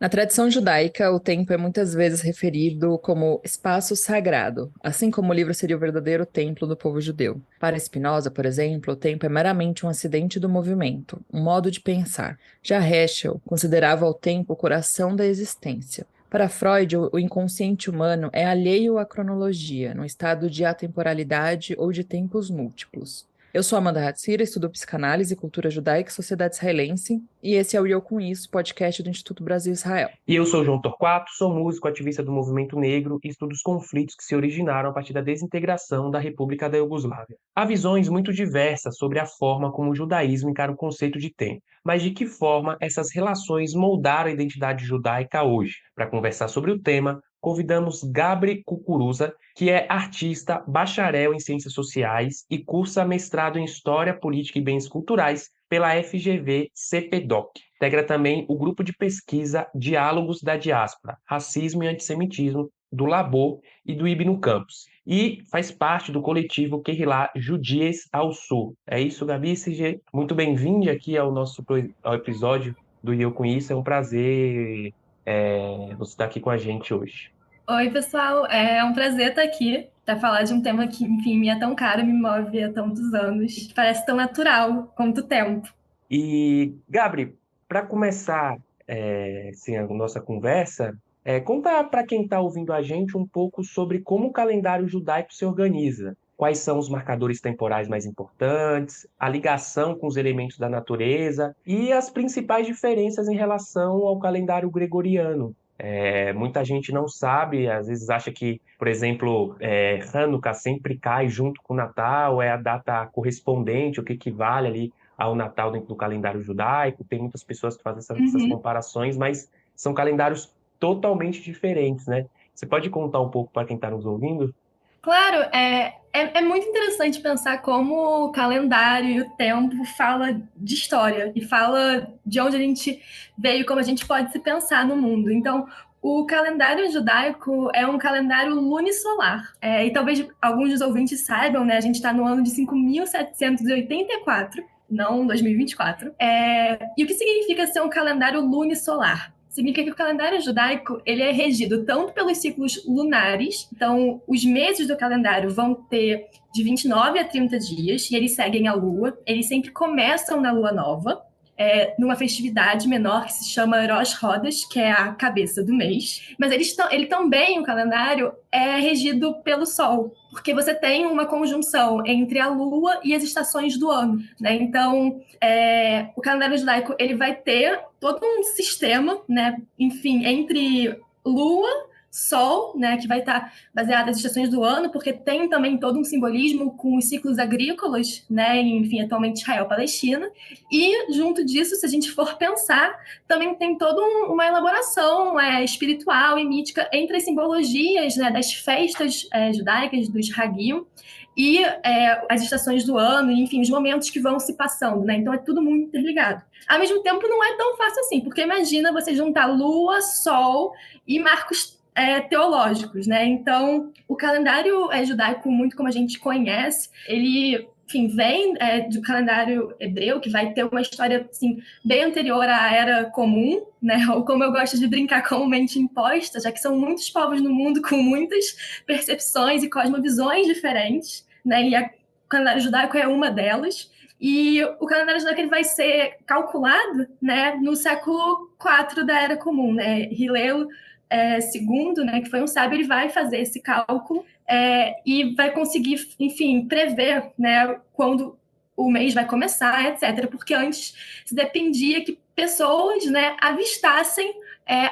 Na tradição judaica, o tempo é muitas vezes referido como espaço sagrado, assim como o livro seria o verdadeiro templo do povo judeu. Para Spinoza, por exemplo, o tempo é meramente um acidente do movimento, um modo de pensar. Já Heschel considerava o tempo o coração da existência. Para Freud, o inconsciente humano é alheio à cronologia, num estado de atemporalidade ou de tempos múltiplos. Eu sou Amanda Hatzira, estudo psicanálise, cultura judaica e sociedade israelense, e esse é o E Eu Com Isso, podcast do Instituto Brasil-Israel. E eu sou João Torquato, sou músico, ativista do movimento negro e estudo os conflitos que se originaram a partir da desintegração da República da Iugoslávia. Há visões muito diversas sobre a forma como o judaísmo encara o conceito de tempo, mas de que forma essas relações moldaram a identidade judaica hoje. Para conversar sobre o tema, convidamos Gabri Cucuruza, que é artista, bacharel em Ciências Sociais e cursa mestrado em História, Política e Bens Culturais pela FGV CPDOC. Integra também o grupo de pesquisa Diálogos da Diáspora, Racismo e Antissemitismo, do Labor e do Ibn Campos. E faz parte do coletivo Kehilá Judias ao Sul. É isso, Gabi CG. Muito bem-vindo aqui ao episódio do E Eu Com Isso. É um prazer você estar aqui com a gente hoje. Oi, pessoal. É um prazer estar aqui para falar de um tema que, enfim, me é tão caro, me move há tantos anos, que parece tão natural quanto o tempo. E, Gabri, para começar assim, a nossa conversa, conta para quem está ouvindo a gente um pouco sobre como o calendário judaico se organiza. Quais são os marcadores temporais mais importantes, a ligação com os elementos da natureza e as principais diferenças em relação ao calendário gregoriano. Muita gente não sabe, às vezes acha que, por exemplo, Hanukkah sempre cai junto com o Natal, é a data correspondente, o que equivale ali ao Natal dentro do calendário judaico. Tem muitas pessoas que fazem essas Uhum. comparações, mas são calendários totalmente diferentes, né? Você pode contar um pouco para quem está nos ouvindo? Claro, é muito interessante pensar como o calendário e o tempo fala de história e fala de onde a gente veio e como a gente pode se pensar no mundo. Então, o calendário judaico é um calendário lunisolar. E talvez alguns dos ouvintes saibam, né? A gente está no ano de 5.784, não 2024. E o que significa ser um calendário lunisolar? Significa que o calendário judaico ele é regido tanto pelos ciclos lunares, então os meses do calendário vão ter de 29 a 30 dias, e eles seguem a lua, eles sempre começam na lua nova, numa festividade menor que se chama Rosh Chodesh, que é a cabeça do mês. Mas ele também, o calendário, é regido pelo Sol, porque você tem uma conjunção entre a Lua e as estações do ano, né? Então, o calendário judaico ele vai ter todo um sistema, né? Enfim, entre Lua, Sol, né, que vai estar baseado nas estações do ano, porque tem também todo um simbolismo com os ciclos agrícolas, né, enfim, atualmente Israel-Palestina. E junto disso, se a gente for pensar, também tem toda uma elaboração espiritual e mítica entre as simbologias, né, das festas judaicas, dos Hagim, e as estações do ano, e, enfim, os momentos que vão se passando, né? Então é tudo muito interligado. Ao mesmo tempo, não é tão fácil assim, porque imagina você juntar Lua, Sol e marcos teológicos, né? Então, o calendário judaico, muito como a gente conhece, ele, enfim, vem do calendário hebreu, que vai ter uma história, assim, bem anterior à Era Comum, né? Ou como eu gosto de brincar, comumente imposta, já que são muitos povos no mundo com muitas percepções e cosmovisões diferentes, né? E o calendário judaico é uma delas. E o calendário judaico ele vai ser calculado, né, no século IV da Era Comum, né? Hillel segundo, né, que foi um sábio, ele vai fazer esse cálculo e vai conseguir, enfim, prever, né, quando o mês vai começar, etc. Porque antes se dependia que pessoas, né, avistassem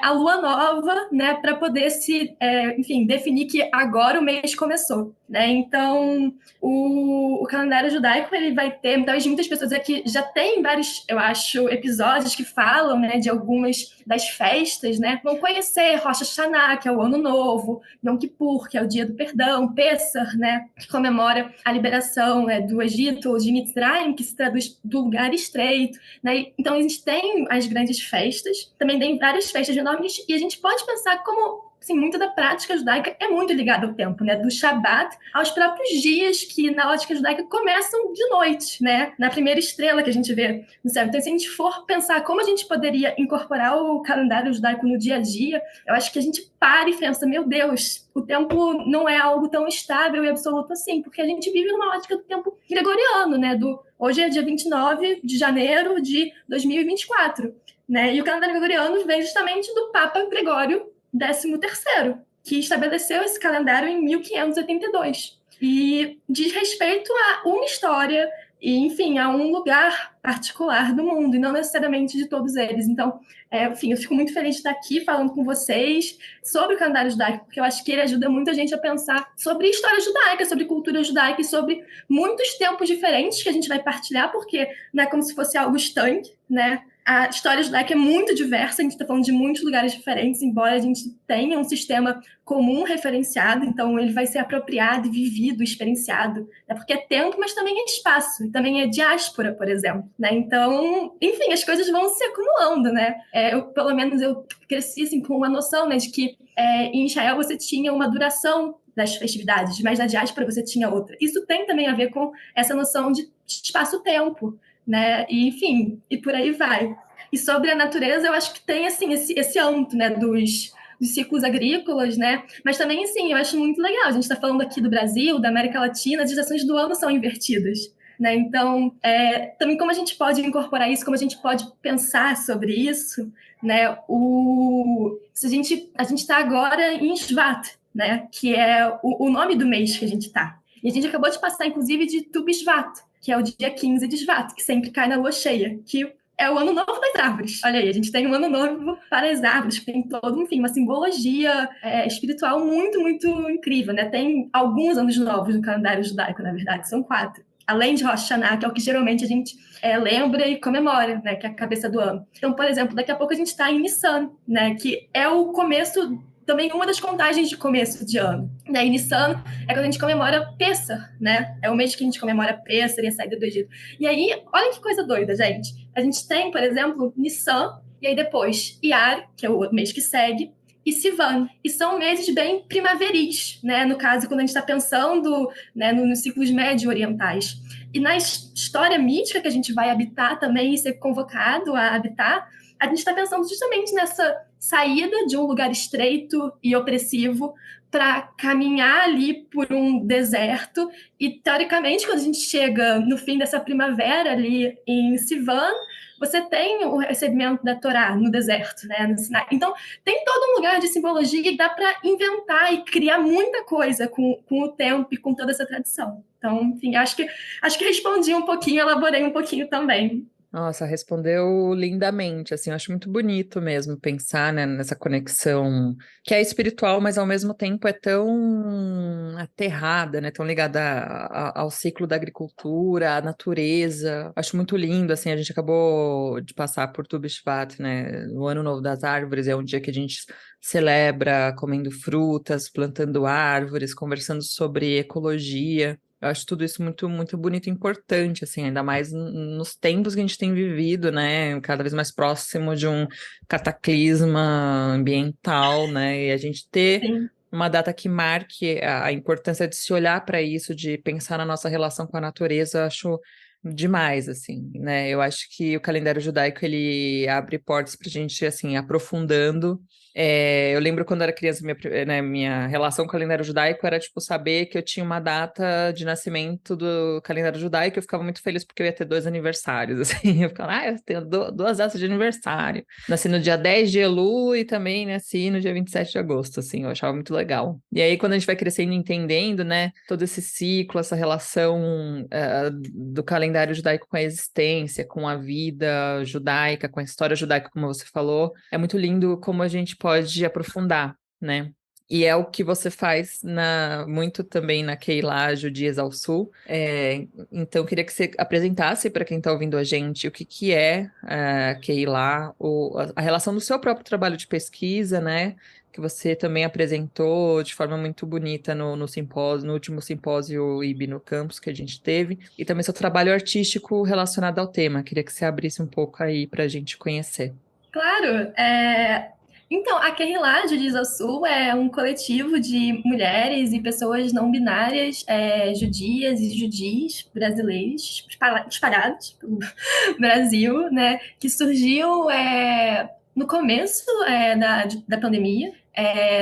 a lua nova, né, para poder enfim, definir que agora o mês começou, né? Então, o calendário judaico ele vai ter, talvez muitas pessoas aqui já tem vários, eu acho, episódios que falam, né, de algumas das festas, né? Vão conhecer Rosh Hashanah, que é o Ano Novo, Yom Kippur, que é o Dia do Perdão, Pessah, né, que comemora a liberação do Egito, de Mitzrayim, que se traduz do lugar estreito, né? Então, a gente tem as grandes festas, também tem várias festas menores, e a gente pode pensar como assim, muito da prática judaica é muito ligada ao tempo, né? Do Shabat aos próprios dias que, na ótica judaica, começam de noite, né? Na primeira estrela que a gente vê no céu. Então, se a gente for pensar como a gente poderia incorporar o calendário judaico no dia a dia, eu acho que a gente para e pensa, meu Deus, o tempo não é algo tão estável e absoluto assim, porque a gente vive numa ótica do tempo gregoriano, né? Hoje é dia 29 de janeiro de 2024, né? E o calendário gregoriano vem justamente do Papa Gregório XIII, que estabeleceu esse calendário em 1582. E diz respeito a uma história e, enfim, a um lugar particular do mundo, e não necessariamente de todos eles. Então, enfim, eu fico muito feliz de estar aqui falando com vocês sobre o calendário judaico, porque eu acho que ele ajuda muita gente a pensar sobre história judaica, sobre cultura judaica e sobre muitos tempos diferentes que a gente vai partilhar, porque não é como se fosse algo estanque, né? A história judaica é muito diversa, a gente está falando de muitos lugares diferentes, embora a gente tenha um sistema comum referenciado, então ele vai ser apropriado, vivido, experienciado, né? Porque é tempo, mas também é espaço, também é diáspora, por exemplo, né? Então, enfim, as coisas vão se acumulando, né? Pelo menos eu cresci assim, com uma noção, né, de que em Israel você tinha uma duração das festividades, mas na diáspora você tinha outra. Isso tem também a ver com essa noção de espaço-tempo, né? E, enfim, e por aí vai. E sobre a natureza, eu acho que tem assim esse âmbito, né, dos ciclos agrícolas, né? Mas também, assim, eu acho muito legal. A gente está falando aqui do Brasil, da América Latina, as estações do ano são invertidas, né? Então, também como a gente pode incorporar isso, como a gente pode pensar sobre isso, né? A gente está agora em Shvat, né? Que é o nome do mês que a gente está. E a gente acabou de passar, inclusive, de Tu B'Shvat, que é o dia 15 de Shvat, que sempre cai na lua cheia, que é o ano novo das árvores. Olha aí, a gente tem um ano novo para as árvores, que tem todo, enfim, uma simbologia espiritual muito, muito incrível, né? Tem alguns anos novos no calendário judaico, na verdade, são 4. Além de Rosh Hashanah, que é o que geralmente a gente lembra e comemora, né? Que é a cabeça do ano. Então, por exemplo, daqui a pouco a gente está em Nissan, né? Que é o começo, também uma das contagens de começo de ano. Né? E Nissan é quando a gente comemora Pessah, né? É o mês que a gente comemora Pessah e a saída do Egito. E aí, olha que coisa doida, gente. A gente tem, por exemplo, Nissan, e aí depois Iyar, que é o mês que segue, e Sivan. E são meses bem primaveris, né? No caso, quando a gente está pensando, né, nos ciclos médio-orientais. E na história mítica que a gente vai habitar também e ser convocado a habitar, a gente está pensando justamente nessa saída de um lugar estreito e opressivo para caminhar ali por um deserto. E, teoricamente, quando a gente chega no fim dessa primavera ali em Sivan, você tem o recebimento da Torá no deserto, né, no Sinai. Então, tem todo um lugar de simbologia e dá para inventar e criar muita coisa com o tempo e com toda essa tradição. Então, enfim, acho que respondi um pouquinho, elaborei um pouquinho também. Nossa, respondeu lindamente, assim, eu acho muito bonito mesmo pensar, né, nessa conexão que é espiritual, mas ao mesmo tempo é tão aterrada, né, tão ligada ao ciclo da agricultura, à natureza. Acho muito lindo, assim, a gente acabou de passar por Tu B'Shvat, né, o Ano Novo das Árvores, é um dia que a gente celebra comendo frutas, plantando árvores, conversando sobre ecologia. Eu acho tudo isso muito, muito bonito e importante, assim, ainda mais nos tempos que a gente tem vivido, né? Cada vez mais próximo de um cataclisma ambiental, né? E a gente ter Sim. uma data que marque a importância de se olhar para isso, de pensar na nossa relação com a natureza, eu acho demais, assim, né? Eu acho que o calendário judaico, ele abre portas para a gente, assim, aprofundando. Eu lembro quando eu era criança, minha relação com o calendário judaico era, tipo, saber que eu tinha uma data de nascimento do calendário judaico, eu ficava muito feliz porque eu ia ter 2 aniversários, assim, eu ficava, eu tenho 2 datas de aniversário. Nasci no dia 10 de Elu e também nasci no dia 27 de agosto, assim, eu achava muito legal. E aí, quando a gente vai crescendo e entendendo, né, todo esse ciclo, essa relação do calendário judaico com a existência, com a vida judaica, com a história judaica, como você falou, é muito lindo como a gente pode aprofundar, né? E é o que você faz muito também na Keilah Judias ao Sul. Então, queria que você apresentasse para quem está ouvindo a gente o que é a Keilah, a relação do seu próprio trabalho de pesquisa, né? Que você também apresentou de forma muito bonita no simpósio, no último simpósio IB no campus que a gente teve, e também seu trabalho artístico relacionado ao tema. Queria que você abrisse um pouco aí para a gente conhecer. Claro, Então, a Kehilá Judiz ao Sul é um coletivo de mulheres e pessoas não binárias, judias e judis brasileiros, espalhados pelo Brasil, né, que surgiu no começo da pandemia,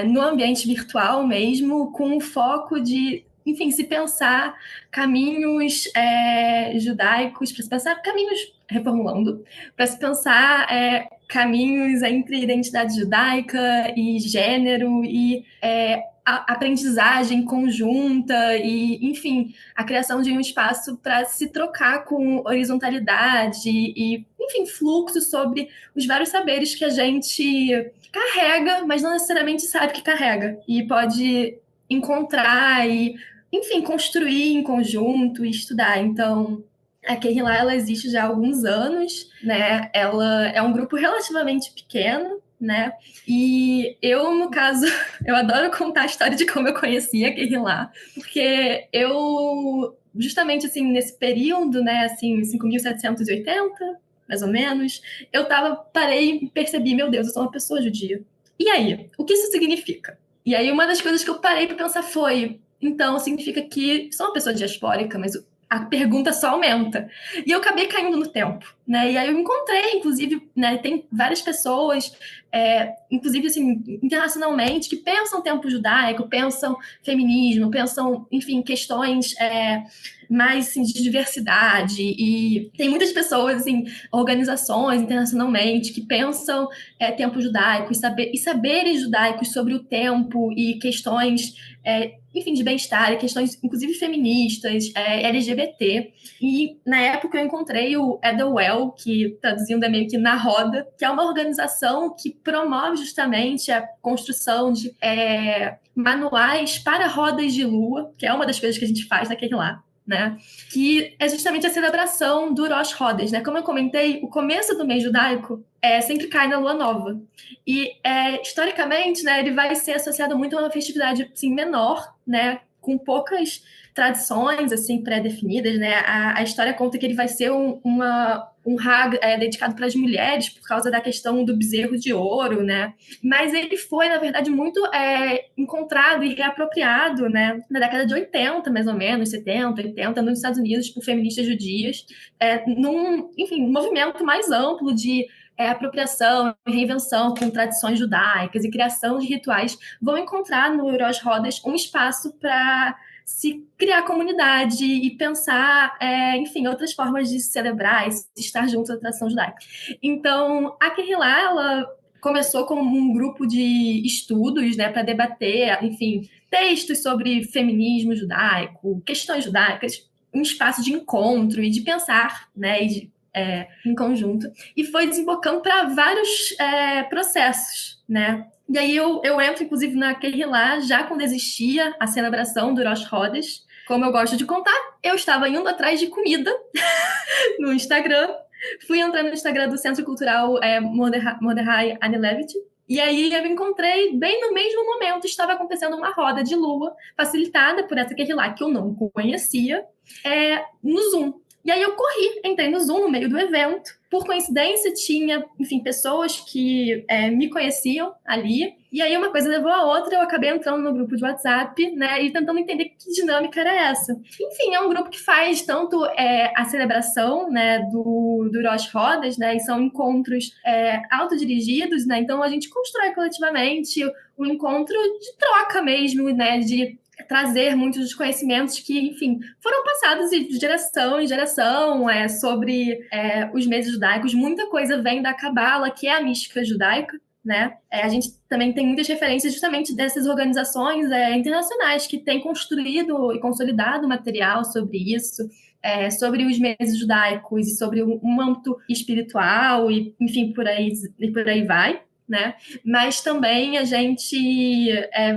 no ambiente virtual mesmo, com o foco de, enfim, se pensar caminhos judaicos, para se pensar caminhos, reformulando, para se pensar caminhos entre identidade judaica e gênero e a aprendizagem conjunta e, enfim, a criação de um espaço para se trocar com horizontalidade e, enfim, fluxo sobre os vários saberes que a gente carrega, mas não necessariamente sabe que carrega. E pode encontrar e, enfim, construir em conjunto e estudar. Então, a Kehilá, ela existe já há alguns anos, né? Ela é um grupo relativamente pequeno, né? E eu, no caso, eu adoro contar a história de como eu conheci a Kehilá, porque eu, justamente assim, nesse período, né, assim, 5.780, mais ou menos, parei e percebi, meu Deus, eu sou uma pessoa judia. E aí, o que isso significa? E aí, uma das coisas que eu parei para pensar foi, então, significa que sou uma pessoa diaspórica, mas a pergunta só aumenta. E eu acabei caindo no tempo, né? E aí eu encontrei, inclusive, né, tem várias pessoas, inclusive, assim, internacionalmente, que pensam o tempo judaico, pensam feminismo, pensam, enfim, questões mais assim, de diversidade. E tem muitas pessoas, assim, organizações internacionalmente, que pensam tempo judaico e saberes judaicos sobre o tempo e questões enfim, de bem-estar, questões, inclusive, feministas, LGBT. E, na época, eu encontrei o Ethelwell, que, traduzindo, é meio que Na Roda, que é uma organização que promove justamente a construção de manuais para rodas de lua, que é uma das coisas que a gente faz naquele lá, né? Que é justamente a celebração do Rosh Chodesh, né? Como eu comentei, o começo do mês judaico sempre cai na lua nova. E, historicamente, né, ele vai ser associado muito a uma festividade assim, menor, né, com poucas tradições assim, pré-definidas. Né? A história conta que ele vai ser um Hag dedicado para as mulheres por causa da questão do bezerro de ouro, né? Mas ele foi, na verdade, muito encontrado e reapropriado, né, na década de 80, mais ou menos, 70, 80, nos Estados Unidos, por feministas judias, enfim, um movimento mais amplo de apropriação e reinvenção com tradições judaicas e criação de rituais, vão encontrar no Rosh Chodesh um espaço para se criar comunidade e pensar, enfim, outras formas de celebrar e estar junto à tradição judaica. Então, a Kehilá, ela começou como um grupo de estudos, né, para debater, enfim, textos sobre feminismo judaico, questões judaicas, um espaço de encontro e de pensar, né, e de em conjunto, e foi desembocando para vários processos, né? E aí eu entro, inclusive, na Kehilá já quando existia a celebração do Rosh Chodesh. Como eu gosto de contar, eu estava indo atrás de comida no Instagram, fui entrar no Instagram do Centro Cultural Mordechai Anilevich, e aí eu encontrei, bem no mesmo momento, estava acontecendo uma roda de lua, facilitada por essa Kehilá, que eu não conhecia, no Zoom. E aí eu corri, entrei no Zoom no meio do evento. Por coincidência, tinha, enfim, pessoas que me conheciam ali. E aí uma coisa levou a outra, eu acabei entrando no grupo de WhatsApp, né, e tentando entender que dinâmica era essa. Enfim, é um grupo que faz tanto a celebração, né, do Rosh Chodesh, né, e são encontros autodirigidos, né, então a gente constrói coletivamente um encontro de troca mesmo, né, de trazer muitos dos conhecimentos que, enfim, foram passados de geração em geração sobre os meses judaicos. Muita coisa vem da Cabala, que é a mística judaica, né? A gente também tem muitas referências justamente dessas organizações internacionais que têm construído e consolidado material sobre isso, sobre os meses judaicos e sobre um âmbito espiritual e, enfim, por aí vai. Né? Mas também a gente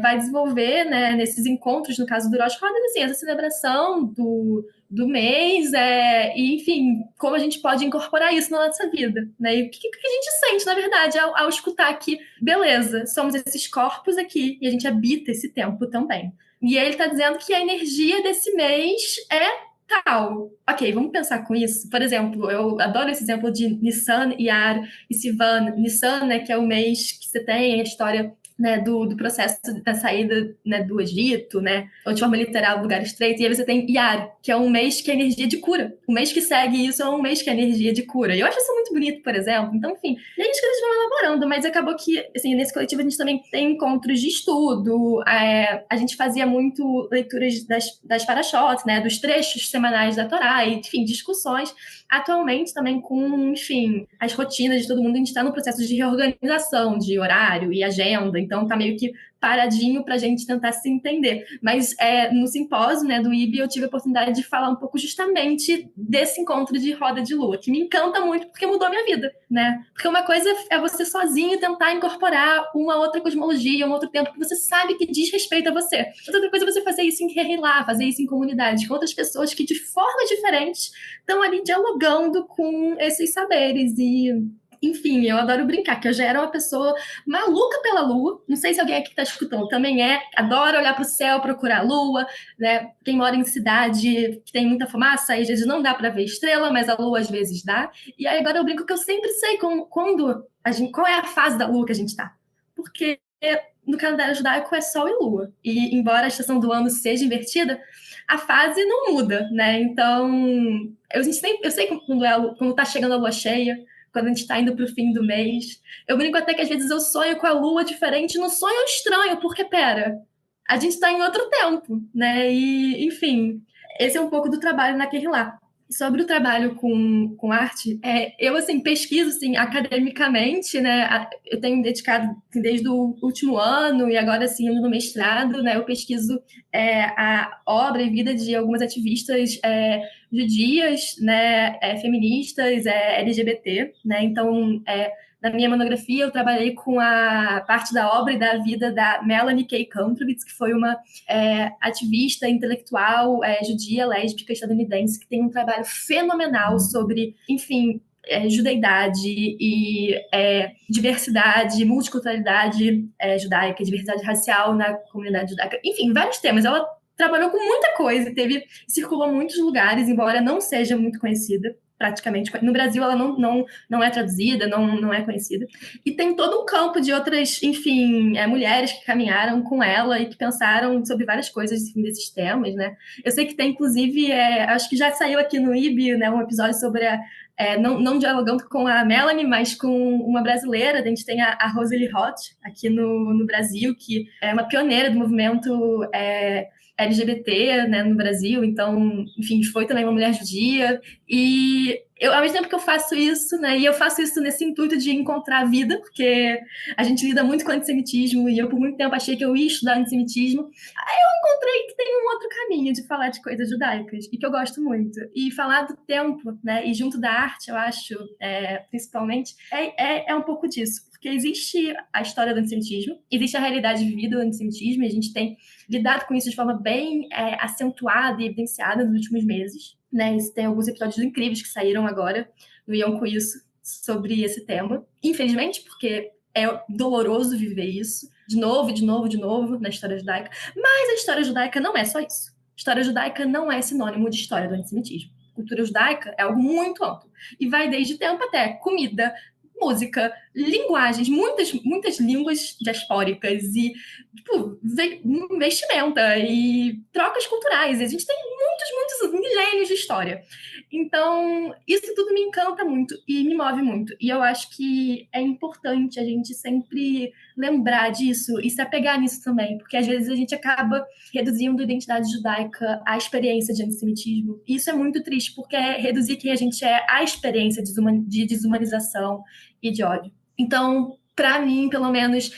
vai desenvolver, né, nesses encontros, no caso do Rosh Chodesh, assim, essa celebração do mês, e, enfim, como a gente pode incorporar isso na nossa vida, né? E o que a gente sente, na verdade, ao escutar que, beleza, somos esses corpos aqui e a gente habita esse tempo também. E ele está dizendo que a energia desse mês é tal. Ok, vamos pensar com isso. Por exemplo, eu adoro esse exemplo de Nissan, Iyar e Sivan. Nissan, né, que é o mês que você tem a história, né, do processo da saída, né, do Egito, né, ou de forma literal, do lugar estreito. E aí você tem Iyar, que é um mês que é energia de cura. O mês que segue isso é um mês que é energia de cura. E eu acho isso muito bonito, por exemplo. Então, enfim, e aí as coisas vão elaborando, mas acabou que, assim, nesse coletivo a gente também tem encontros de estudo, a gente fazia muito leituras das parashot, né, dos trechos semanais da Torá, e, enfim, discussões. Atualmente também com, enfim, as rotinas de todo mundo, a gente está no processo de reorganização de horário e agenda, então tá meio que paradinho para a gente tentar se entender. Mas no simpósio, né, do IB, eu tive a oportunidade de falar um pouco justamente desse encontro de roda de lua, que me encanta muito porque mudou a minha vida, né? Porque uma coisa é você sozinho tentar incorporar uma outra cosmologia, um outro tempo que você sabe que diz respeito a você. Outra coisa é você fazer isso em Kehillah, fazer isso em comunidade, com outras pessoas que de forma diferente estão ali dialogando com esses saberes. E enfim, eu adoro brincar, que eu já era uma pessoa maluca pela lua. Não sei se alguém aqui está escutando também adora olhar para o céu, procurar a lua, né? Quem mora em cidade que tem muita fumaça, aí às vezes não dá para ver estrela, mas a lua às vezes dá. E aí agora eu brinco que eu sempre sei qual é a fase da lua que a gente está. Porque no calendário judaico é sol e lua. E embora a estação do ano seja invertida, a fase não muda, né? Então, eu sei que quando tá chegando a lua cheia, quando a gente está indo para o fim do mês. Eu brinco até que às vezes eu sonho com a lua diferente, no sonho é estranho, porque, pera, a gente está em outro tempo, né? E, enfim, esse é um pouco do trabalho naquele lá. Sobre o trabalho com arte, eu, assim, pesquiso, assim, academicamente, né? Eu tenho dedicado, assim, desde o último ano e agora, assim, no mestrado, né? Eu pesquiso a obra e vida de algumas ativistas judias, né, feministas, LGBT, né? Então, na minha monografia, eu trabalhei com a parte da obra e da vida da Melanie K. Kantrowitz, que foi uma ativista intelectual judia, lésbica, estadunidense, que tem um trabalho fenomenal sobre, enfim, judeidade e diversidade, multiculturalidade judaica, diversidade racial na comunidade judaica, enfim, vários temas. Ela trabalhou com muita coisa, circulou em muitos lugares, embora não seja muito conhecida, praticamente. No Brasil, ela não é traduzida, não é conhecida. E tem todo um campo de outras, enfim, mulheres que caminharam com ela e que pensaram sobre várias coisas, enfim, desses temas, né? Eu sei que tem, inclusive, acho que já saiu aqui no IB, né, um episódio sobre não dialogando com a Melanie, mas com uma brasileira. A gente tem a Rosalie Roth aqui no Brasil, que é uma pioneira do movimento LGBT, né, no Brasil. Então, enfim, foi também uma mulher judia. E ao mesmo tempo que eu faço isso, né, e eu faço isso nesse intuito de encontrar a vida, porque a gente lida muito com antissemitismo, e eu por muito tempo achei que eu ia estudar antissemitismo. Aí eu encontrei que tem um outro caminho de falar de coisas judaicas, e que eu gosto muito. E falar do tempo, né, e junto da arte, eu acho, principalmente, é um pouco disso. Porque existe a história do antissemitismo, existe a realidade vivida do antissemitismo, e a gente tem lidado com isso de forma bem acentuada e evidenciada nos últimos meses. Né? Tem alguns episódios incríveis que saíram agora no Iam Com Isso sobre esse tema. Infelizmente, porque é doloroso viver isso de novo na história judaica. Mas a história judaica não é só isso. A história judaica não é sinônimo de história do antissemitismo. A cultura judaica é algo muito amplo e vai desde tempo até comida, música, linguagens, muitas línguas diaspóricas e tipo, vestimenta e trocas culturais. A gente tem muitos milênios de história. Então, isso tudo me encanta muito e me move muito. E eu acho que é importante a gente sempre lembrar disso e se apegar nisso também, porque às vezes a gente acaba reduzindo a identidade judaica à experiência de antissemitismo. E isso é muito triste, porque é reduzir quem a gente é à experiência de desumanização e de ódio. Então, para mim, pelo menos,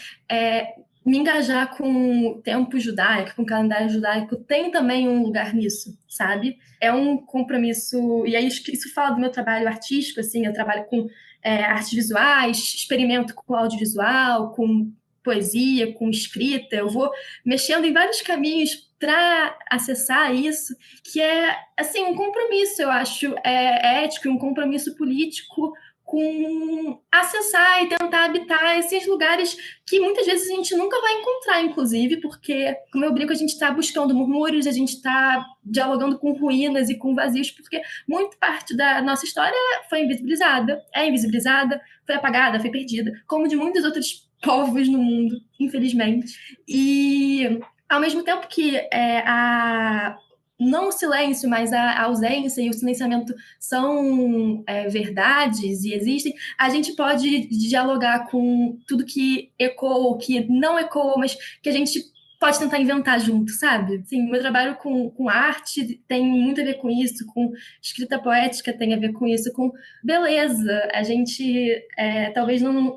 me engajar com o tempo judaico, com o calendário judaico, tem também um lugar nisso, sabe? É um compromisso, e aí isso fala do meu trabalho artístico, assim, eu trabalho com artes visuais, experimento com audiovisual, com poesia, com escrita, eu vou mexendo em vários caminhos para acessar isso, que é, assim, um compromisso, eu acho, ético, um compromisso político com acessar e tentar habitar esses lugares que muitas vezes a gente nunca vai encontrar, inclusive, porque, como eu brinco, a gente está buscando murmúrios, a gente está dialogando com ruínas e com vazios, porque muita parte da nossa história foi invisibilizada, é invisibilizada, foi apagada, foi perdida, como de muitos outros povos no mundo, infelizmente. E, ao mesmo tempo que não o silêncio, mas a ausência e o silenciamento são verdades e existem, a gente pode dialogar com tudo que ecoou, que não ecoou, mas que a gente pode tentar inventar junto, sabe? Sim, meu trabalho com arte tem muito a ver com isso, com escrita poética tem a ver com isso, com beleza. A gente talvez não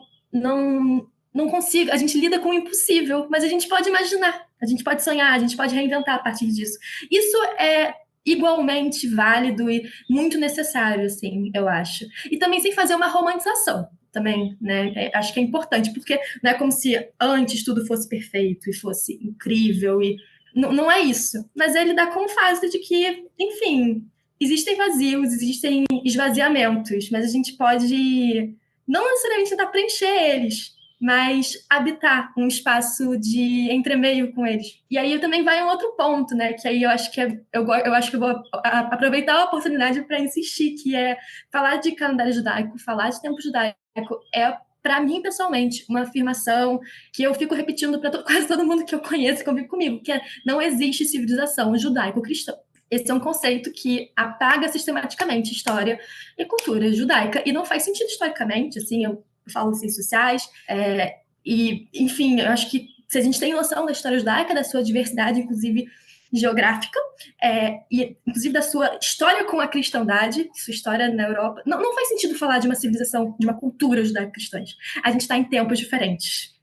consiga, a gente lida com o impossível, mas a gente pode imaginar, a gente pode sonhar, a gente pode reinventar a partir disso. Isso é igualmente válido e muito necessário, assim, eu acho. E também sem fazer uma romantização, também, né? Acho que é importante, porque não é como se antes tudo fosse perfeito e fosse incrível, e não é isso. Mas é lidar com o fato de que, enfim, existem vazios, existem esvaziamentos, mas a gente pode não necessariamente tentar preencher eles, mas habitar um espaço de entremeio com eles. E aí também vai um outro ponto, né? Que aí eu acho que eu acho que eu vou aproveitar a oportunidade para insistir, que é falar de calendário judaico, falar de tempo judaico para mim, pessoalmente, uma afirmação que eu fico repetindo para quase todo mundo que eu conheço, que convive comigo, que é: não existe civilização judaico-cristã. Esse é um conceito que apaga sistematicamente história e cultura judaica, e não faz sentido historicamente, assim, eu falo em ciências sociais, e, enfim, eu acho que se a gente tem noção da história judaica, da sua diversidade, inclusive geográfica, e inclusive da sua história com a cristandade, sua história na Europa, não faz sentido falar de uma civilização, de uma cultura judaico-cristã. A gente está em tempos diferentes.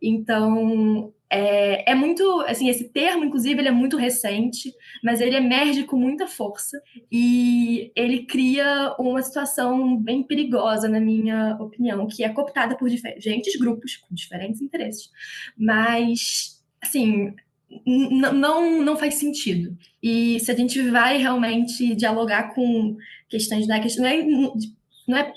Então, é muito, assim, esse termo, inclusive, ele é muito recente, mas ele emerge com muita força e ele cria uma situação bem perigosa, na minha opinião, que é cooptada por diferentes grupos com diferentes interesses, mas, assim, não faz sentido. E se a gente vai realmente dialogar com questões da questão, não é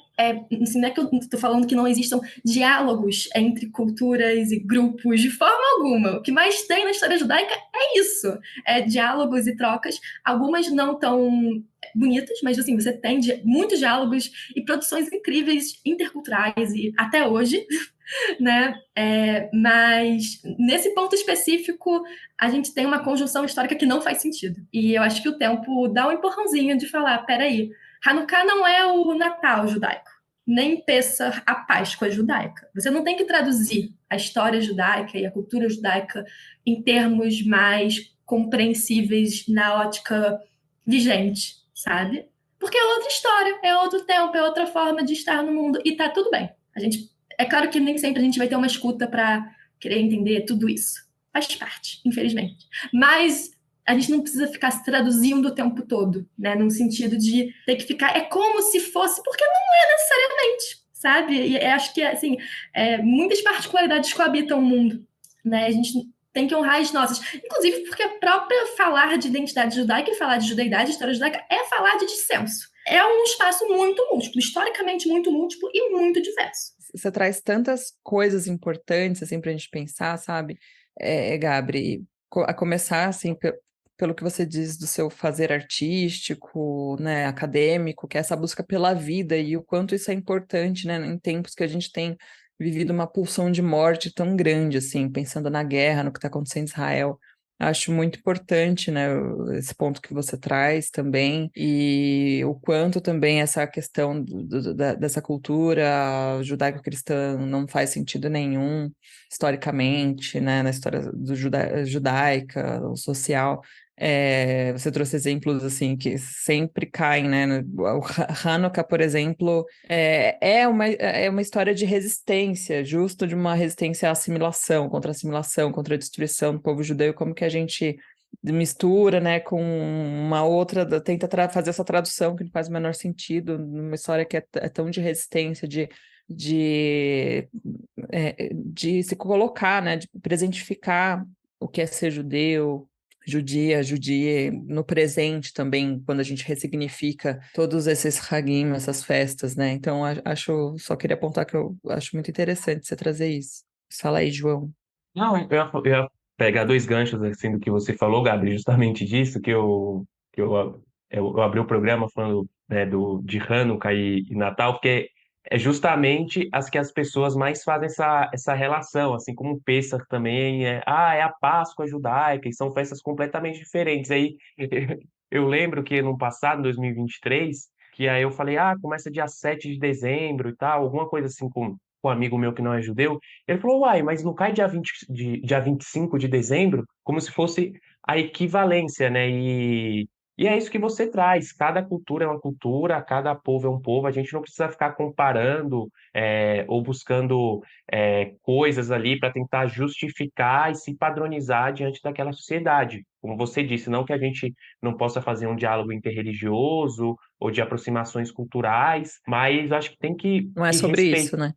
que eu estou falando que não existam diálogos entre culturas e grupos de forma alguma. O que mais tem na história judaica é isso: diálogos e trocas, algumas não tão bonitas, mas assim, você tem muitos diálogos e produções incríveis interculturais, e até hoje, né? Mas nesse ponto específico, a gente tem uma conjunção histórica que não faz sentido. E eu acho que o tempo dá um empurrãozinho de falar: peraí, Hanukkah não é o Natal judaico, nem Pessah a Páscoa judaica. Você não tem que traduzir a história judaica e a cultura judaica em termos mais compreensíveis na ótica vigente, sabe? Porque é outra história, é outro tempo, é outra forma de estar no mundo, e tá tudo bem. É claro que nem sempre a gente vai ter uma escuta para querer entender tudo isso. Faz parte, infelizmente. Mas a gente não precisa ficar se traduzindo o tempo todo, né? Num sentido de ter que ficar. É como se fosse, porque não é necessariamente, sabe? E acho que, assim, muitas particularidades coabitam o mundo, né? A gente tem que honrar as nossas. Inclusive porque a própria falar de identidade judaica e falar de judaidade, história judaica, é falar de dissenso. É um espaço muito múltiplo, historicamente muito múltiplo e muito diverso. Você traz tantas coisas importantes, assim, pra gente pensar, sabe, Gabri? A começar, assim, pelo que você diz do seu fazer artístico, né, acadêmico, que é essa busca pela vida e o quanto isso é importante, né, em tempos que a gente tem vivido uma pulsão de morte tão grande, assim, pensando na guerra, no que está acontecendo em Israel. Acho muito importante, né, esse ponto que você traz também, e o quanto também essa questão dessa cultura judaico-cristã não faz sentido nenhum, historicamente, né, na história judaica, social. Você trouxe exemplos, assim, que sempre caem, né, o Hanukkah, por exemplo, é uma história de resistência, justo de uma resistência à assimilação, contra a destruição do povo judeu, como que a gente mistura, né, com uma outra, tenta fazer essa tradução que não faz o menor sentido, numa história que é tão de resistência, de se colocar, né, de presentificar o que é ser judeu, judia, judie, no presente também, quando a gente ressignifica todos esses hagim, essas festas, né? Então, só queria apontar que eu acho muito interessante você trazer isso. Fala aí, João. Não, eu ia pegar dois ganchos assim do que você falou, Gabriel, justamente disso, que eu abri o programa falando, né, de Hanukkah e Natal, porque é justamente as que as pessoas mais fazem essa relação, assim como o Pêssar também é a Páscoa judaica, e são festas completamente diferentes. Aí eu lembro que no passado, em 2023, que aí eu falei, começa dia 7 de dezembro e tal, alguma coisa assim com um amigo meu que não é judeu. Ele falou, uai, mas não cai dia 25 de dezembro? Como se fosse a equivalência, né? E é isso que você traz. Cada cultura é uma cultura, cada povo é um povo. A gente não precisa ficar comparando ou buscando coisas ali para tentar justificar e se padronizar diante daquela sociedade. Como você disse, não que a gente não possa fazer um diálogo interreligioso ou de aproximações culturais, mas acho que tem que, Não é que sobre respeitar. isso, né?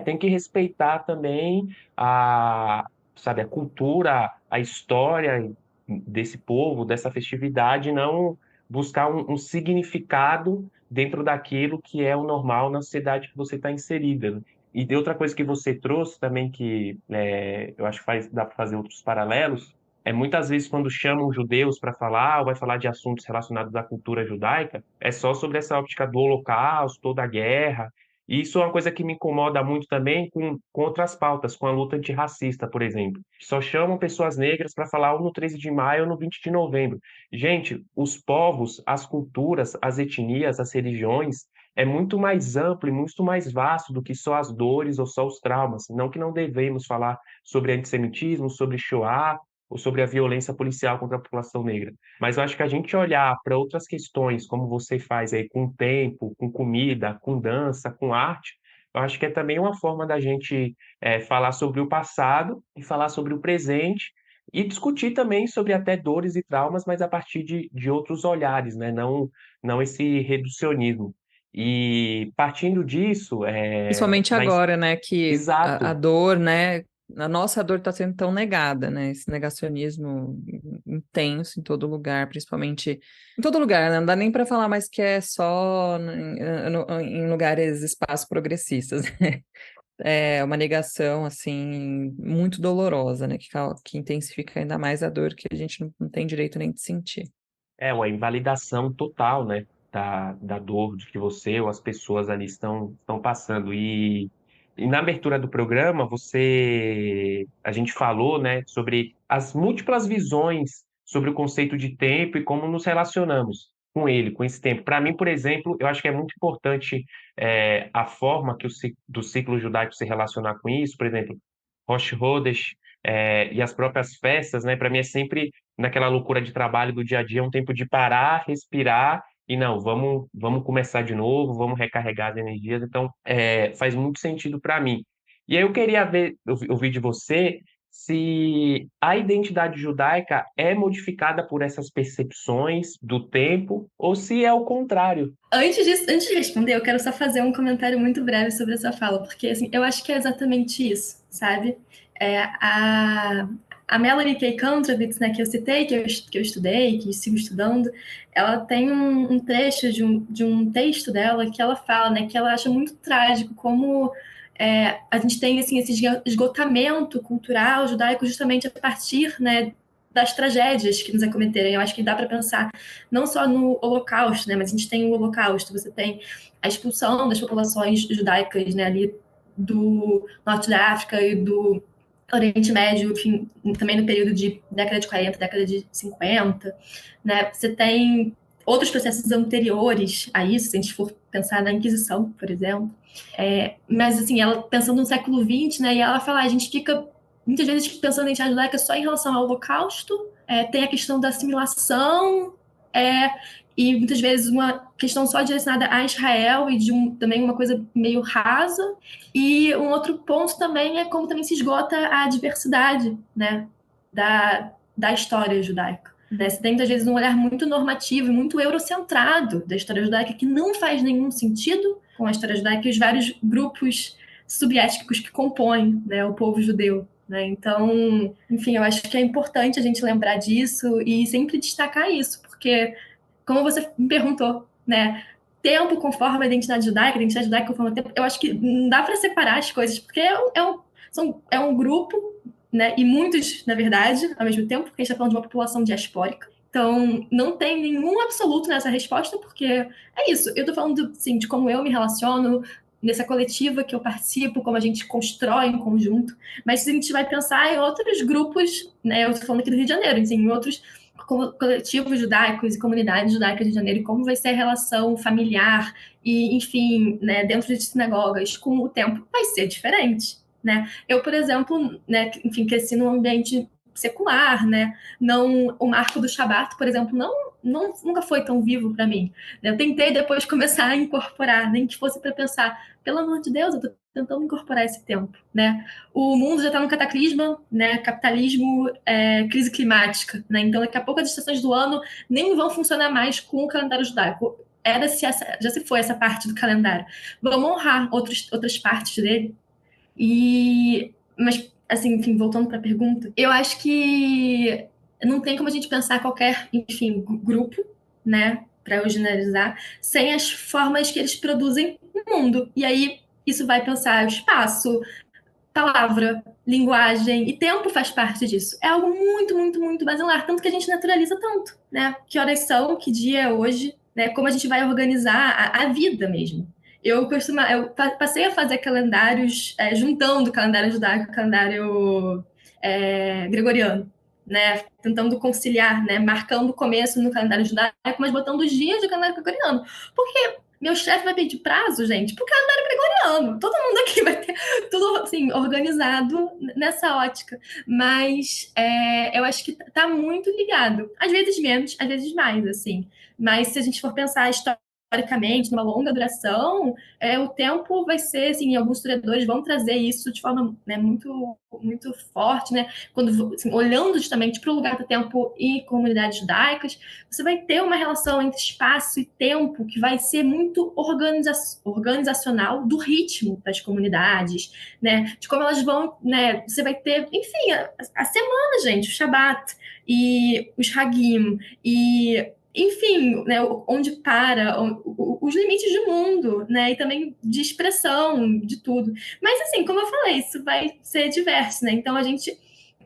Tem que respeitar também sabe, a cultura, a história desse povo, dessa festividade, e não buscar um significado dentro daquilo que é o normal na sociedade que você está inserida, né? E de outra coisa que você trouxe também, que eu acho que dá para fazer outros paralelos, muitas vezes quando chamam judeus para falar, ou vai falar de assuntos relacionados à cultura judaica, é só sobre essa óptica do Holocausto, da guerra. E isso é uma coisa que me incomoda muito também com outras pautas, com a luta antirracista, por exemplo. Só chamam pessoas negras para falar ou no 13 de maio ou no 20 de novembro. Gente, os povos, as culturas, as etnias, as religiões, é muito mais amplo e muito mais vasto do que só as dores ou só os traumas. Não que não devemos falar sobre antissemitismo, sobre Shoah ou sobre a violência policial contra a população negra. Mas eu acho que a gente olhar para outras questões, como você faz aí com tempo, com comida, com dança, com arte, eu acho que é também uma forma da gente falar sobre o passado e falar sobre o presente e discutir também sobre até dores e traumas, mas a partir de outros olhares, né? Não esse reducionismo. E partindo disso, Principalmente mas agora, né, que a exato. dor, né, a nossa dor está sendo tão negada, né, esse negacionismo intenso em todo lugar, principalmente em todo lugar, né, não dá nem para falar mais que é só em lugares, espaços progressistas, né? É uma negação, assim, muito dolorosa, né, que intensifica ainda mais a dor que a gente não tem direito nem de sentir. É uma invalidação total, né, da dor de que você ou as pessoas ali estão passando. E na abertura do programa, a gente falou, né, sobre as múltiplas visões sobre o conceito de tempo e como nos relacionamos com ele, com esse tempo. Para mim, por exemplo, eu acho que é muito importante a forma do ciclo judaico se relacionar com isso. Por exemplo, Rosh Hodesh, e as próprias festas, né? Para mim é sempre naquela loucura de trabalho do dia a dia, um tempo de parar, respirar e não, vamos começar de novo, vamos recarregar as energias. Então, faz muito sentido para mim. E aí eu queria ouvir de você se a identidade judaica é modificada por essas percepções do tempo ou se é o contrário. Antes de responder, eu quero só fazer um comentário muito breve sobre essa fala, porque assim, eu acho que é exatamente isso, sabe? É, a Melanie K. Kontrowitz, né, que eu citei, que eu estudei, que sigo estudando, ela tem um trecho de um texto dela que ela fala, né, que ela acha muito trágico como a gente tem assim, esse esgotamento cultural judaico justamente a partir, né, das tragédias que nos acometeram. Eu acho que dá para pensar não só no Holocausto, né, mas a gente tem o Holocausto, você tem a expulsão das populações judaicas, né, ali do norte da África e do Oriente Médio, enfim, também no período de década de 40, década de 50, né? Você tem outros processos anteriores a isso, se a gente for pensar na Inquisição, por exemplo. Mas, assim, ela pensando no século XX, né? E ela fala, a gente fica muitas vezes pensando em identidade judaica só em relação ao Holocausto, tem a questão da assimilação, e muitas vezes uma questão só direcionada a Israel e também uma coisa meio rasa. E um outro ponto também é como também se esgota a diversidade, né, da história judaica. Né? Você tem, muitas vezes, um olhar muito normativo e muito eurocentrado da história judaica que não faz nenhum sentido com a história judaica e os vários grupos subétnicos que compõem, né, o povo judeu. né? Então, enfim, eu acho que é importante a gente lembrar disso e sempre destacar isso, porque, como você me perguntou, né? Tempo conforme a identidade judaica conforme o tempo, eu acho que não dá para separar as coisas, porque é um grupo, né? E muitos, na verdade, ao mesmo tempo, porque a gente está falando de uma população diaspórica. Então, não tem nenhum absoluto nessa resposta, porque é isso. Eu estou falando, assim, de como eu me relaciono nessa coletiva que eu participo, como a gente constrói em conjunto. Mas se a gente vai pensar em outros grupos, né? Eu estou falando aqui do Rio de Janeiro, assim, em outros coletivos judaicos e comunidades judaicas do Rio de Janeiro, e como vai ser a relação familiar e, enfim, né, dentro de sinagogas, com o tempo vai ser diferente, né? Eu, por exemplo, né, enfim, cresci num ambiente secular, né? Não, o marco do Shabat, por exemplo, nunca foi tão vivo para mim. Eu tentei depois começar a incorporar, nem que fosse para pensar, pelo amor de Deus, eu estou tentando incorporar esse tempo, né? O mundo já está num cataclisma, né? Capitalismo, crise climática, né? Então, daqui a pouco as estações do ano nem vão funcionar mais com o calendário judaico. Já se foi essa parte do calendário. Vamos honrar outras partes dele. Mas, assim, enfim, voltando para a pergunta, eu acho que não tem como a gente pensar qualquer, enfim, grupo, né, para eu generalizar, sem as formas que eles produzem no mundo. E aí isso vai pensar o espaço, palavra, linguagem e tempo faz parte disso. É algo muito, muito, muito basilar, tanto que a gente naturaliza tanto, né? Que horas são, que dia é hoje, né? Como a gente vai organizar a vida mesmo. Eu passei a fazer calendários, juntando o calendário judaico com o calendário gregoriano, né? Tentando conciliar, né? Marcando o começo no calendário judaico, mas botando os dias do calendário gregoriano. Porque meu chefe vai pedir prazo, gente, pro calendário gregoriano. Todo mundo aqui vai ter tudo assim, organizado nessa ótica. Mas eu acho que tá muito ligado. Às vezes menos, às vezes mais, assim. Mas se a gente for pensar historicamente, numa longa duração, o tempo vai ser, assim, alguns historiadores vão trazer isso de forma, né, muito, muito forte, né? Quando, assim, olhando justamente para o lugar do tempo em comunidades judaicas, você vai ter uma relação entre espaço e tempo que vai ser muito organizacional do ritmo das comunidades, né? De como elas vão, né? Você vai ter, enfim, a semana, gente, o Shabat e os Hagim e enfim, né, onde para os limites do mundo, né, e também de expressão de tudo. Mas assim, como eu falei, isso vai ser diverso, né? Então a gente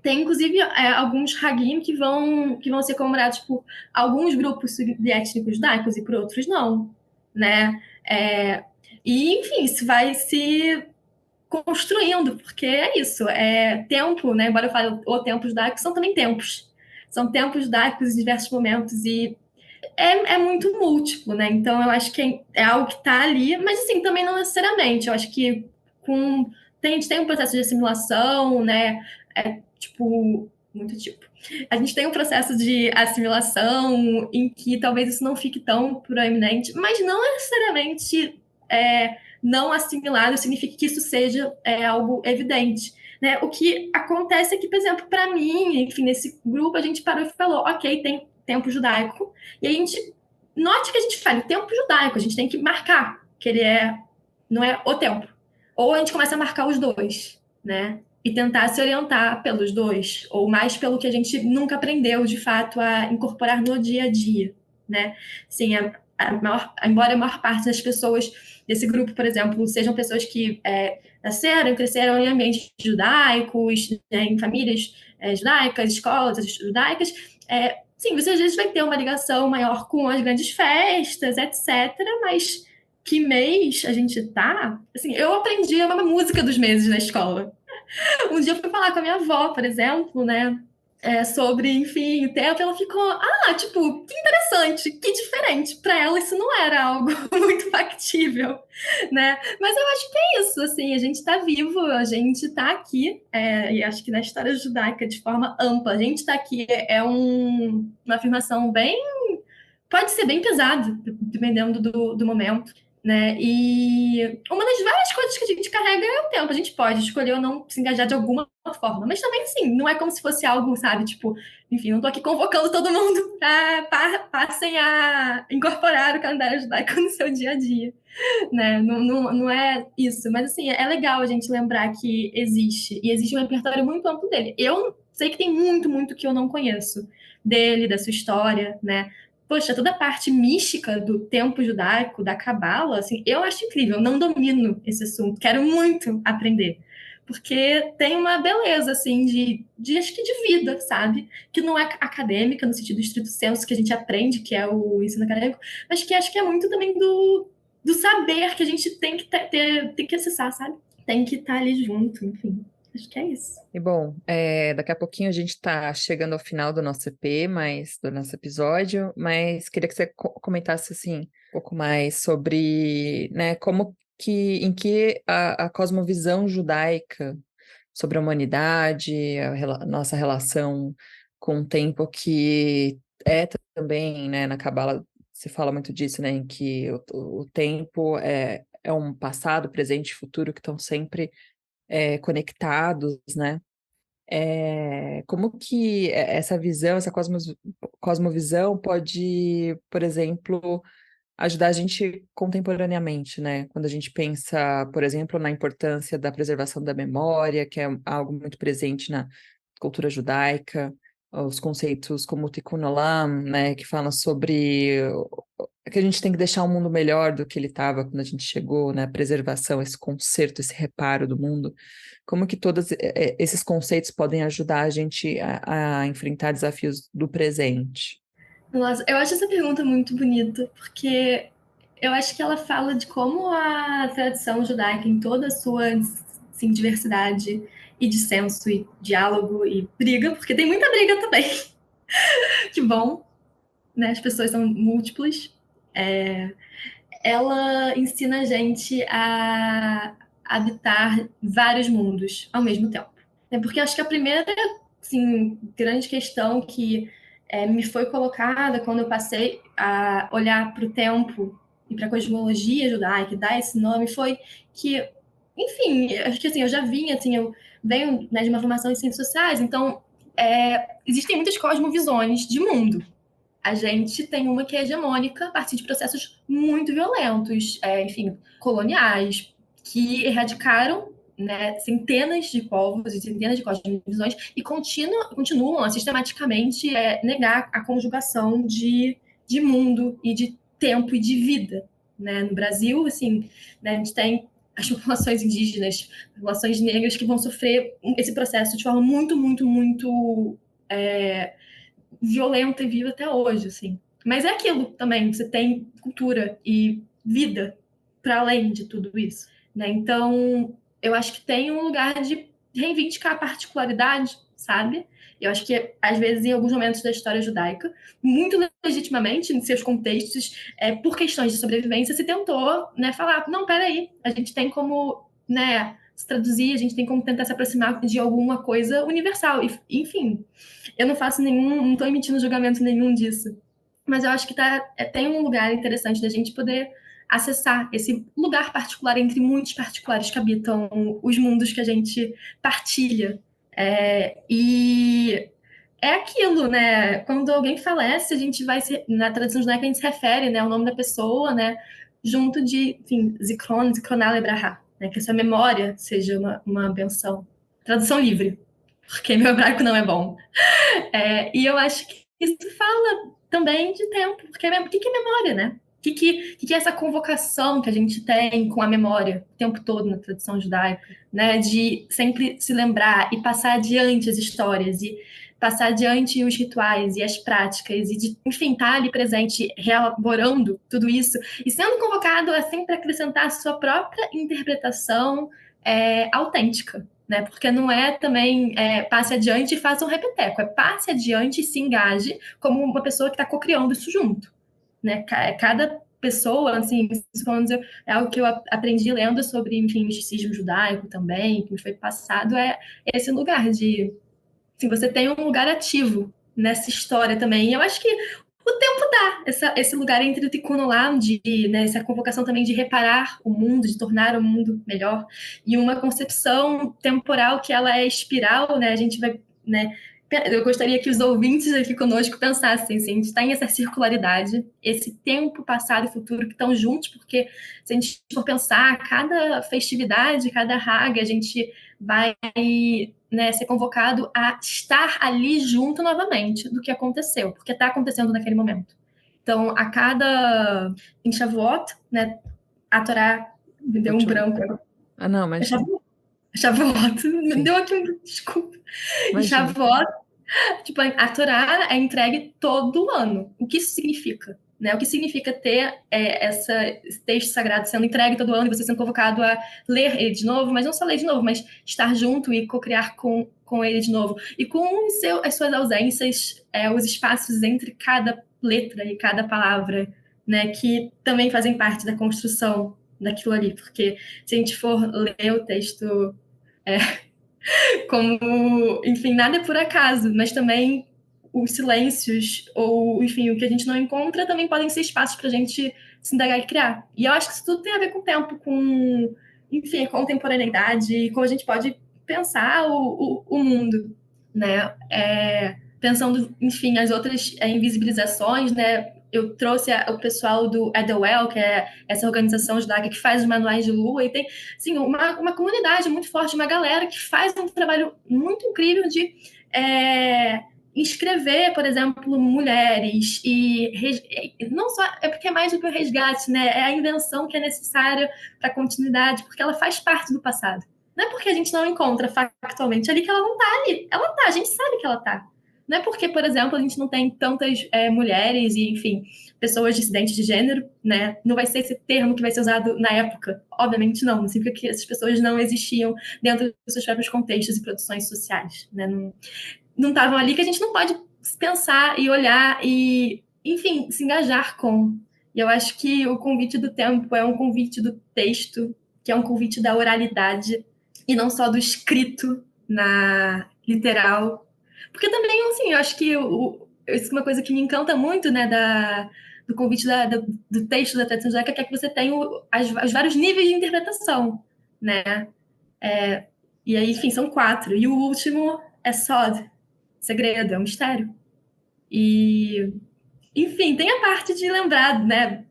tem, inclusive, alguns Hagim que vão ser comemorados por alguns grupos étnicos judaicos e por outros não, né? E, enfim, isso vai se construindo, porque é isso, tempo, né? Embora eu fale o tempo judaico, são também tempos. São tempos judaicos em diversos momentos e é muito múltiplo, né? Então eu acho que é algo que está ali, mas assim, também não necessariamente. Eu acho que a gente tem um processo de assimilação, né? Tipo, muito tipo. A gente tem um processo de assimilação em que talvez isso não fique tão proeminente, mas não necessariamente não assimilado significa que isso seja algo evidente. Né? O que acontece é que, por exemplo, para mim, enfim, nesse grupo, a gente parou e falou, ok, tem tempo judaico, e a gente note que a gente fala o tempo judaico, a gente tem que marcar que ele não é o tempo. Ou a gente começa a marcar os dois, né? E tentar se orientar pelos dois, ou mais pelo que a gente nunca aprendeu, de fato, a incorporar no dia a dia, né? Sim, embora a maior parte das pessoas desse grupo, por exemplo, sejam pessoas que nasceram e cresceram em ambientes judaicos, né, em famílias judaicas, escolas judaicas, sim, você às vezes vai ter uma ligação maior com as grandes festas, etc., mas que mês a gente tá? Assim, eu aprendi a música dos meses na escola. Um dia eu fui falar com a minha avó, por exemplo, né? Sobre, enfim, o tempo, ela ficou, tipo, que interessante, que diferente. Para ela isso não era algo muito factível, né? Mas eu acho que é isso, assim, a gente está vivo, a gente está aqui, e acho que na história judaica, de forma ampla, a gente está aqui, uma afirmação bem, pode ser bem pesada, dependendo do momento. né? E uma das várias coisas que a gente carrega é o tempo. A gente pode escolher ou não se engajar de alguma forma, mas também, sim, não é como se fosse algo, sabe? Tipo, enfim, não tô aqui convocando todo mundo para passem a incorporar o calendário judaico no seu dia a dia, né? Não é isso, mas assim, é legal a gente lembrar que existe, e existe um repertório muito amplo dele. Eu sei que tem muito, muito que eu não conheço dele, da sua história, né? Poxa, toda a parte mística do tempo judaico, da Cabala, assim, eu acho incrível, eu não domino esse assunto, quero muito aprender. Porque tem uma beleza, assim, acho que de vida, sabe? Que não é acadêmica, no sentido estrito senso, que a gente aprende, que é o ensino acadêmico, mas que acho que é muito também do saber que a gente tem que tem que acessar, sabe? Tem que estar ali junto, enfim. Acho que é isso. E bom, daqui a pouquinho a gente está chegando ao final do nosso EP, do nosso episódio, mas queria que você comentasse assim um pouco mais sobre, né, como que, em que a cosmovisão judaica sobre a humanidade, nossa relação com o tempo que é também, né, na Cabala se fala muito disso, né, em que o tempo é um passado, presente e futuro que estão sempre conectados, né? Como que essa visão, essa cosmovisão pode, por exemplo, ajudar a gente contemporaneamente, né? Quando a gente pensa, por exemplo, na importância da preservação da memória, que é algo muito presente na cultura judaica, os conceitos como o Tikkun Olam, né, que falam sobre que a gente tem que deixar o mundo melhor do que ele estava quando a gente chegou, né? A preservação, esse conserto, esse reparo do mundo. Como que todos esses conceitos podem ajudar a gente a enfrentar desafios do presente? Nossa, eu acho essa pergunta muito bonita, porque eu acho que ela fala de como a tradição judaica, em toda a sua assim, diversidade e dissenso e diálogo e briga, porque tem muita briga também, que bom, né? As pessoas são múltiplas. Ela ensina a gente a habitar vários mundos ao mesmo tempo. Porque acho que a primeira assim, grande questão que me foi colocada quando eu passei a olhar para o tempo e para a cosmologia judaica, dar esse nome, foi que, enfim, acho que assim, eu já vinha, assim, eu venho, né, de uma formação em ciências sociais, então existem muitas cosmovisões de mundo. A gente tem uma que é hegemônica a partir de processos muito violentos, enfim, coloniais, que erradicaram, né, centenas de povos e centenas de cosmovisões e continuam a sistematicamente negar a conjugação de mundo e de tempo e de vida. Né? No Brasil, assim, né, a gente tem as populações indígenas, populações negras que vão sofrer esse processo de forma muito, muito, muito violenta e viva até hoje, assim. Mas é aquilo também, você tem cultura e vida para além de tudo isso, né? Então, eu acho que tem um lugar de reivindicar a particularidade, sabe? Eu acho que, às vezes, em alguns momentos da história judaica, muito legitimamente, em seus contextos, por questões de sobrevivência, se tentou, né, falar, não, peraí, a gente tem como, né, se traduzir, a gente tem como tentar se aproximar de alguma coisa universal. E, enfim, eu não faço nenhum, não estou emitindo julgamento nenhum disso. Mas eu acho que tem um lugar interessante da gente poder acessar esse lugar particular entre muitos particulares que habitam os mundos que a gente partilha. E é aquilo, né? Quando alguém falece, a gente vai na tradição judaica a gente se refere, né, ao nome da pessoa, né, junto de, enfim, Zikron, Zikroná Lebrahá, né, que essa memória seja uma benção. Tradução livre, porque meu hebraico não é bom. E eu acho que isso fala também de tempo, porque o que é memória, né? O que é essa convocação que a gente tem com a memória o tempo todo na tradição judaica, né? De sempre se lembrar e passar adiante as histórias e passar adiante os rituais e as práticas e de, enfim, estar ali presente, reelaborando tudo isso e sendo convocado a sempre acrescentar a sua própria interpretação autêntica, né? Porque não é também passe adiante e faça um repeteco, passe adiante e se engaje como uma pessoa que está co-criando isso junto, né? Cada pessoa, assim, é algo que eu aprendi lendo sobre, enfim, misticismo judaico também, que me foi passado, esse lugar de, assim, você tem um lugar ativo nessa história também. E eu acho que O tempo dá esse lugar entre o Tikkun Olam, né, essa convocação também de reparar o mundo, de tornar o mundo melhor, e uma concepção temporal que ela é espiral, né, a gente vai, né, eu gostaria que os ouvintes aqui conosco pensassem assim, a gente está em essa circularidade, esse tempo passado e futuro que estão juntos, porque se a gente for pensar, cada festividade, cada Haga, a gente vai, né, ser convocado a estar ali junto novamente do que aconteceu, porque está acontecendo naquele momento. Então, a cada em Shavuot, né, a Torá me deu um branco. Ah, não, mas Shavuot, me sim, deu aqui um desculpa. Em imagina. Shavuot, tipo, a Torá é entregue todo ano. O que isso significa? Né? O que significa ter esse texto sagrado sendo entregue todo ano e você sendo convocado a ler ele de novo, mas não só ler de novo, mas estar junto e co-criar com ele de novo. E com as suas ausências, os espaços entre cada letra e cada palavra, né, que também fazem parte da construção daquilo ali. Porque se a gente for ler o texto como, enfim, nada é por acaso, mas também os silêncios, ou, enfim, o que a gente não encontra, também podem ser espaços para a gente se indagar e criar. E eu acho que isso tudo tem a ver com o tempo, com, enfim, a contemporaneidade, e como a gente pode pensar o mundo, né? Pensando, enfim, as outras invisibilizações, né? Eu trouxe o pessoal do Ethelwell, que é essa organização judaica que faz os manuais de lua, e tem assim, uma comunidade muito forte, uma galera que faz um trabalho muito incrível de inscrever, por exemplo, mulheres e não só é porque é mais do que o resgate, né? É a invenção que é necessária para a continuidade, porque ela faz parte do passado. Não é porque a gente não encontra factualmente ali que ela não está ali. Ela está, a gente sabe que ela está. Não é porque, por exemplo, a gente não tem tantas mulheres e, enfim, pessoas dissidentes de gênero, né? Não vai ser esse termo que vai ser usado na época. Obviamente não significa que essas pessoas não existiam dentro dos seus próprios contextos e produções sociais, né? Não estavam ali, que a gente não pode pensar e olhar e, enfim, se engajar com. E eu acho que o convite do tempo é um convite do texto, que é um convite da oralidade, e não só do escrito na literal. Porque também, assim, eu acho que isso é uma coisa que me encanta muito, né, do convite do texto da tradição judaica, que é que você tem os vários níveis de interpretação, né? E aí, enfim, são 4. E o último é Sod, segredo, é um mistério. E, enfim, tem a parte de lembrar, né,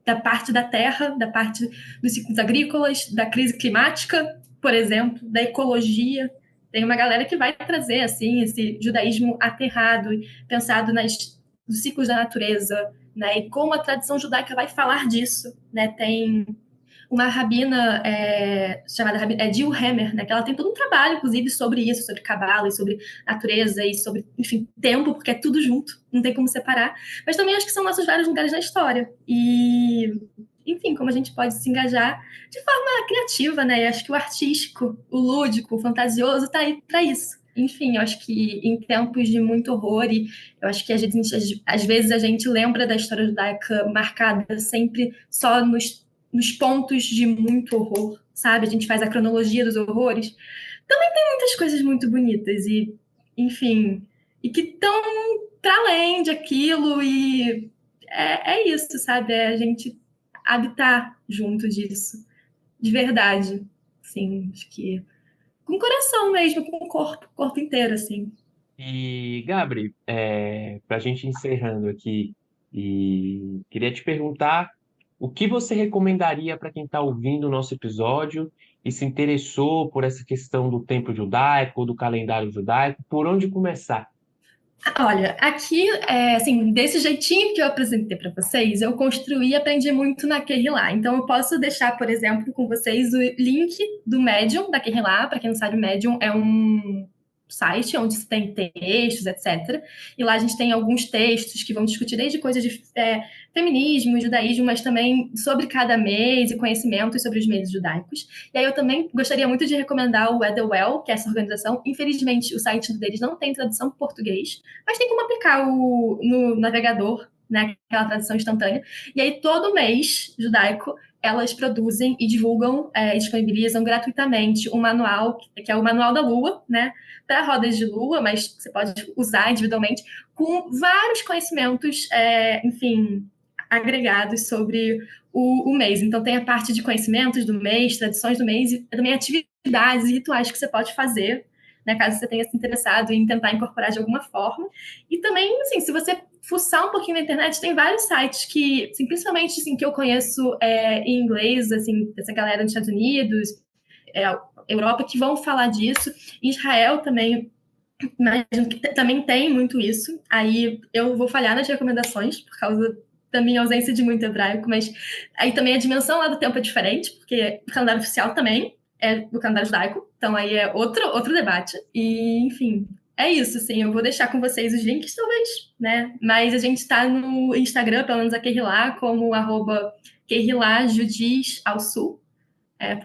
da parte da terra, da parte dos ciclos agrícolas, da crise climática, por exemplo, da ecologia. Tem uma galera que vai trazer assim esse judaísmo aterrado, pensado nos ciclos da natureza, né? E como a tradição judaica vai falar disso, né? Tem uma rabina chamada Jill Hammer, né? Que ela tem todo um trabalho, inclusive, sobre isso, sobre cabala e sobre natureza e sobre, enfim, tempo, porque é tudo junto, não tem como separar. Mas também acho que são nossos vários lugares da história. E, enfim, como a gente pode se engajar de forma criativa, né? E acho que o artístico, o lúdico, o fantasioso está aí para isso. Enfim, eu acho que em tempos de muito horror, e eu acho que às vezes a gente lembra da história judaica marcada sempre só nos pontos de muito horror, sabe? A gente faz a cronologia dos horrores. Também tem muitas coisas muito bonitas e, enfim, e que estão para além de aquilo e é isso, sabe? É a gente habitar junto disso, de verdade. Sim, acho que com o coração mesmo, com o corpo inteiro, assim. E, Gabri, para a gente encerrando aqui, e queria te perguntar o que você recomendaria para quem está ouvindo o nosso episódio e se interessou por essa questão do tempo judaico, do calendário judaico, por onde começar? Olha, aqui, assim, desse jeitinho que eu apresentei para vocês, eu construí e aprendi muito na Kehilá. Então, eu posso deixar, por exemplo, com vocês o link do Medium da Kehilá. Para quem não sabe, o Medium é um site onde se tem textos, etc. E lá a gente tem alguns textos que vão discutir desde coisas de feminismo, judaísmo, mas também sobre cada mês e conhecimentos sobre os meses judaicos. E aí eu também gostaria muito de recomendar o Ethelwell, que é essa organização. Infelizmente, o site deles não tem tradução para português, mas tem como aplicar no navegador, né, aquela tradução instantânea. E aí, todo mês judaico elas produzem e divulgam e disponibilizam gratuitamente um manual, que é o Manual da Lua, né, para rodas de lua, mas você pode usar individualmente, com vários conhecimentos, enfim, agregados sobre o mês. Então, tem a parte de conhecimentos do mês, tradições do mês, e também atividades e rituais que você pode fazer, né, caso você tenha se interessado em tentar incorporar de alguma forma. E também, assim, se você fuçar um pouquinho na internet, tem vários sites que, assim, principalmente, assim, que eu conheço em inglês, assim, dessa galera dos Estados Unidos, Europa, que vão falar disso. Israel também, imagino que também tem muito isso. Aí eu vou falhar nas recomendações, por causa da minha ausência de muito hebraico, mas aí também a dimensão lá do tempo é diferente, porque o calendário oficial também é do calendário judaico, então aí é outro debate. E, enfim, é isso, assim, eu vou deixar com vocês os links, talvez, né? Mas a gente está no Instagram, pelo menos a Kehilá, como @Kehilá Judis ao Sul,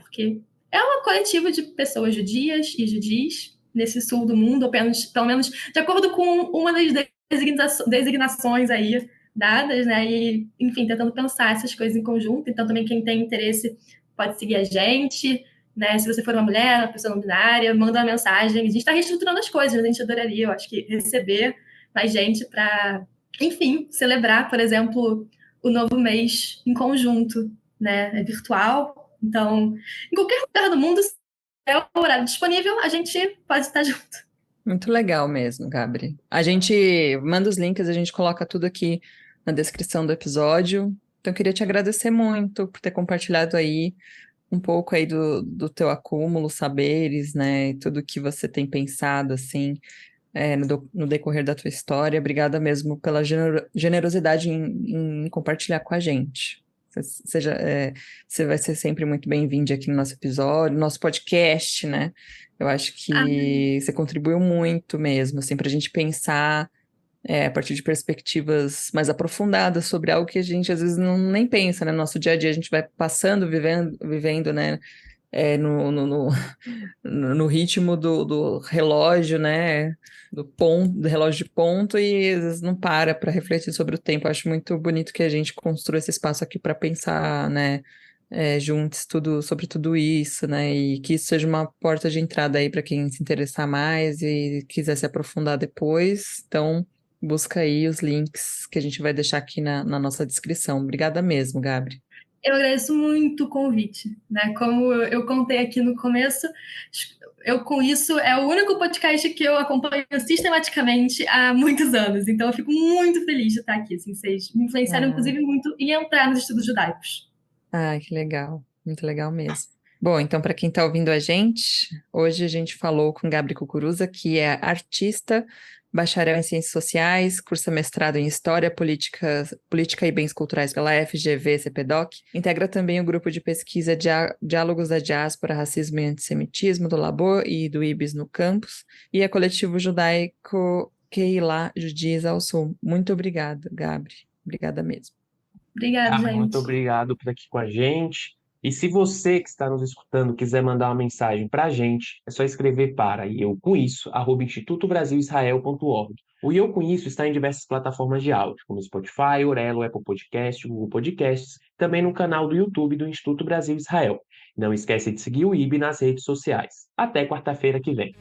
porque é uma coletiva de pessoas judias e judis nesse sul do mundo, pelo menos de acordo com uma das designações aí dadas, né? E, enfim, tentando pensar essas coisas em conjunto. Então, também quem tem interesse pode seguir a gente, né? Se você for uma mulher, uma pessoa não binária, manda uma mensagem. A gente está reestruturando as coisas, mas a gente adoraria, eu acho que, receber mais gente para, enfim, celebrar, por exemplo, o novo mês em conjunto, né? É virtual. Então, em qualquer lugar do mundo, se é o horário disponível, a gente pode estar junto. Muito legal mesmo, Gabri. A gente manda os links, a gente coloca tudo aqui na descrição do episódio. Então, eu queria te agradecer muito por ter compartilhado aí um pouco aí do teu acúmulo, saberes, né? E tudo que você tem pensado, assim, no decorrer da tua história. Obrigada mesmo pela generosidade em compartilhar com a gente. Você vai ser sempre muito bem-vindo aqui no nosso episódio, no nosso podcast, né? Eu acho que você contribuiu muito mesmo, assim, para a gente pensar a partir de perspectivas mais aprofundadas sobre algo que a gente às vezes não nem pensa, né? No nosso dia a dia a gente vai passando, vivendo, né? No ritmo do relógio, né? Do relógio de ponto, e às vezes não para refletir sobre o tempo. Eu acho muito bonito que a gente construa esse espaço aqui para pensar, né? Juntos sobre tudo isso, né? E que isso seja uma porta de entrada aí para quem se interessar mais e quiser se aprofundar depois. Então, busca aí os links que a gente vai deixar aqui na nossa descrição. Obrigada mesmo, Gabri. Eu agradeço muito o convite, né? Como eu contei aqui no começo, eu com isso é o único podcast que eu acompanho sistematicamente há muitos anos. Então eu fico muito feliz de estar aqui. Assim, vocês me influenciaram, inclusive, muito em entrar nos estudos judaicos. Ai, que legal. Muito legal mesmo. Bom, então, para quem está ouvindo a gente, hoje a gente falou com Gabri Cucuruza, que é artista, bacharel em Ciências Sociais, cursa mestrado em História, Política e Bens Culturais pela FGV CPDOC, integra também o grupo de pesquisa Diálogos da Diáspora, Racismo e Antissemitismo do Labor e do IBIS no campus, e é coletivo judaico Kehilá Judis ao Sul. Muito obrigada, Gabri. Obrigada mesmo. Obrigada, gente. Muito obrigado por estar aqui com a gente. E se você que está nos escutando quiser mandar uma mensagem para a gente, é só escrever para @institutobrasilisrael.org. O E Eu Com Isso está em diversas plataformas de áudio, como Spotify, Orelo, Apple Podcast, Google Podcasts, também no canal do YouTube do Instituto Brasil Israel. Não esquece de seguir o IB nas redes sociais. Até quarta-feira que vem.